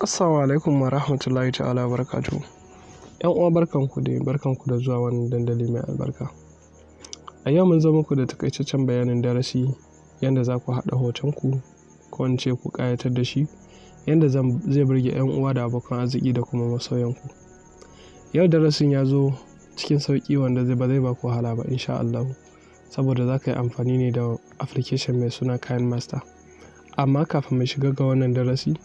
Assalamu alaikum wa rahmatullahi ta'ala wa barakatuhu. ‘Yan uwa barkanku da zuwa wannan dandali mai albarka. A yau mun zo muku da takaitaccen bayanin darasi yadda za ku haɗa hotonku ko in ce ku ƙayatar da shi yadda zai burge ‘yan uwa da abokan arziki da kuma masoyanku. Yau darasin ya zo cikin sauƙi wanda ba zai ba ku wahala ba insha Allah, saboda za ka yi amfani ne da application mai suna KineMaster. Amma kafin mu shiga ga wannan darasi,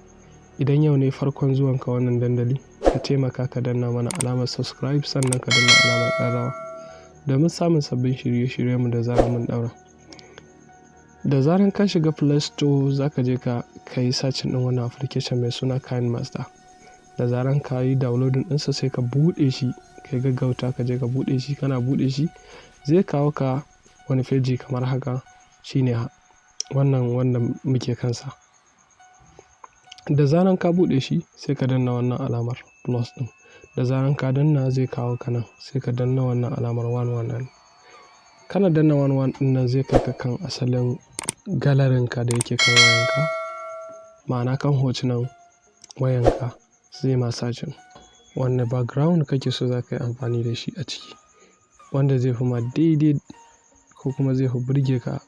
idan yau ne farkon zuwanka wannan dandali, ka taimaka ka danna mana alamar subscribe sannan ka danna alamar ƙararrawa domin samun sabbin shirye-shiryenmu da zarar mun ɗaura. Da zarar ka shiga Play Store za ka je ka yi searching ɗin wannan application mai suna KineMaster. Da zarar ka yi downloading ɗinsa sai ka buɗe shi, ka yi gaggauta ka je ka buɗe shi. Kana buɗe shi zai kawo ka wani feji kamar haka, shine wannan wanda muke kansa. Da zaran ka buɗe shi sai ka danna wannan alamar plus ɗin. Da zaran ka danna zai kawo ka nan, sai ka danna wannan alamar 11. Kana danna 11 ɗin nan zai kai ka kan asalin galarinka da yake kan wayanka, ma'ana kan hotunan wayanka. Zai ma searching wanne background kake so za ka yi amfani da shi a ciki, wanda zai fi ma daidai ko kuma zai fi burge ka.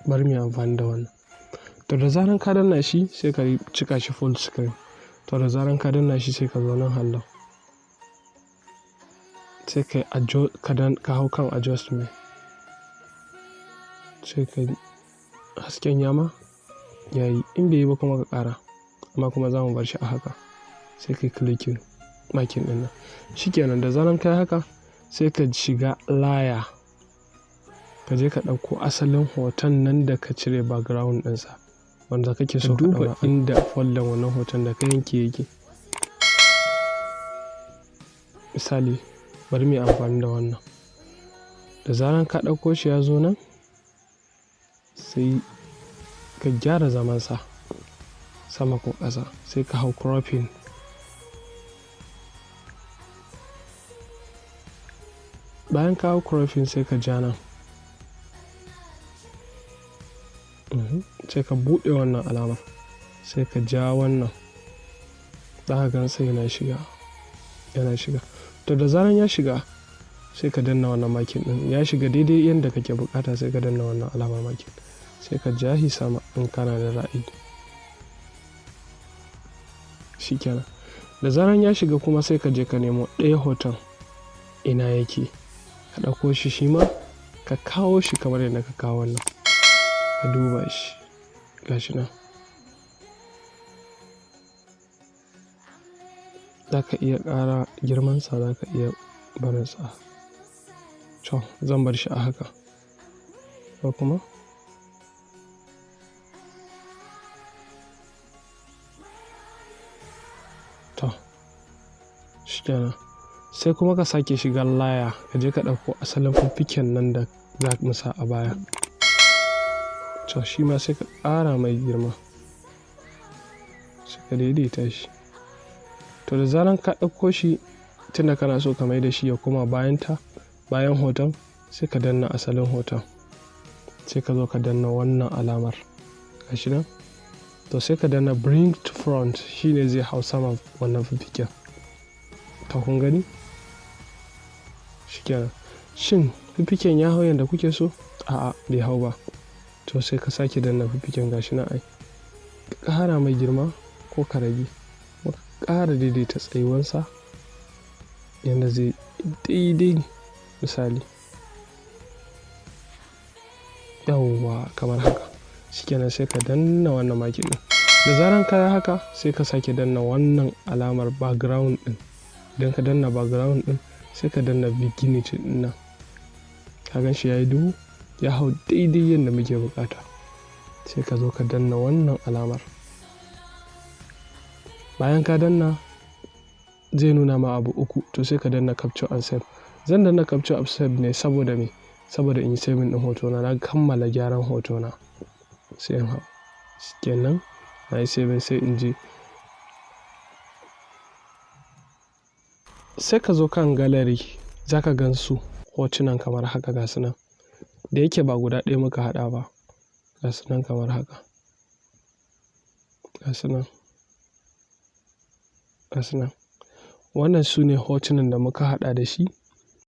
Bari mu yi amfani da wannan. To da zaran ka danna shi sai ka cika shi full screen. To da zaran ka danna shi sai ka zo nan hallo, sai ka hau kan adjustment, sai ka hasken yama yayi, in bai yi ba kuma ka ƙara, amma kuma za mu bar shi a haka. Sai ka clicking makin ɗin nan. Shikenan da zaran ka yi haka sai ka shiga layer, ka je ka ɗauko asalin hoton nan da ka cire background ɗinsa wanda kake so ka duba inda folder wannan hoton da ka yanke yake. Misali bari mu yi amfani da wannan. Da zaran ka ɗauko shi ya zo nan sai ka gyara zamansa sama ko ƙasa, sai ka hau cropping. Bayan ka hau cropping sai ka ja nan, sai ka buɗe wannan alamar, sai ka ja wannan, za ka gan sai yana shiga. To da zaran ya shiga sai ka danna wannan makin ɗin, ya shiga daidai yadda kake bukata sai ka danna wannan alamar makin, sai ka ja shi sama in kana da ra'ayi. Shikenan da zaran ya shiga kuma sai ka je ka nemo ɗaya hoton ina yake, ka ɗauko shi ma ka kawo shi kamar yadda ka kawo wannan, ka duba shi gashi nan. Za ka iya ƙara girmansa, za ka iya barinsa. To zan bar shi a haka, ko kuma to shikenan. Sai kuma ka sake shiga layer, ka je ka ɗauko asalin fiffiken nan da za mu sa a baya. To shi ma sai ka ƙara mai girma, sai ka daidaita shi. To da zaran ka ɗauko shi, tunda kana so ka mai da shi ya koma bayan hoton, sai ka danna asalin hoton, sai ka zo ka danna wannan alamar gashi nan. To sai ka danna bring to front, shine zai hau sama wannan fiffiken. To kun gani? Shikenan. Shin fiffiken ya hau yadda kuke so? A'a bai hau ba. To sai ka sake danna fiffiken gashi nan ai, ka ƙara mai girma ko ka rage, ka ƙara daidaita tsayuwansa yadda zai daidai. Misali yawwa kamar haka. Shikenan sai ka danna wannan makin ɗin. Da zaran ka yi haka sai ka sake danna wannan alamar background ɗin. Idan ka danna background ɗin sai ka danna vignette ɗin nan, ka gan shi ya yi duhu, ya hau daidai yadda muke bukata. Sai ka zo ka danna wannan alamar. Bayan ka danna zai nuna ma abu uku, to sai ka danna capture and save. Zan danna capture and save ne saboda me? Saboda in yi saving ɗin hotona, na kammala gyaran hotona. Sai in hau. Shikenan na yi saving, sai in je. Sai ka zo kan gallery, za ka gan su hotunan kamar haka gasu nan. Da yake ba guda ɗaya muka haɗa ba, gasu nan kamar haka. Gasu nan. gasu nan. Wannan su ne hotunan da muka haɗa da shi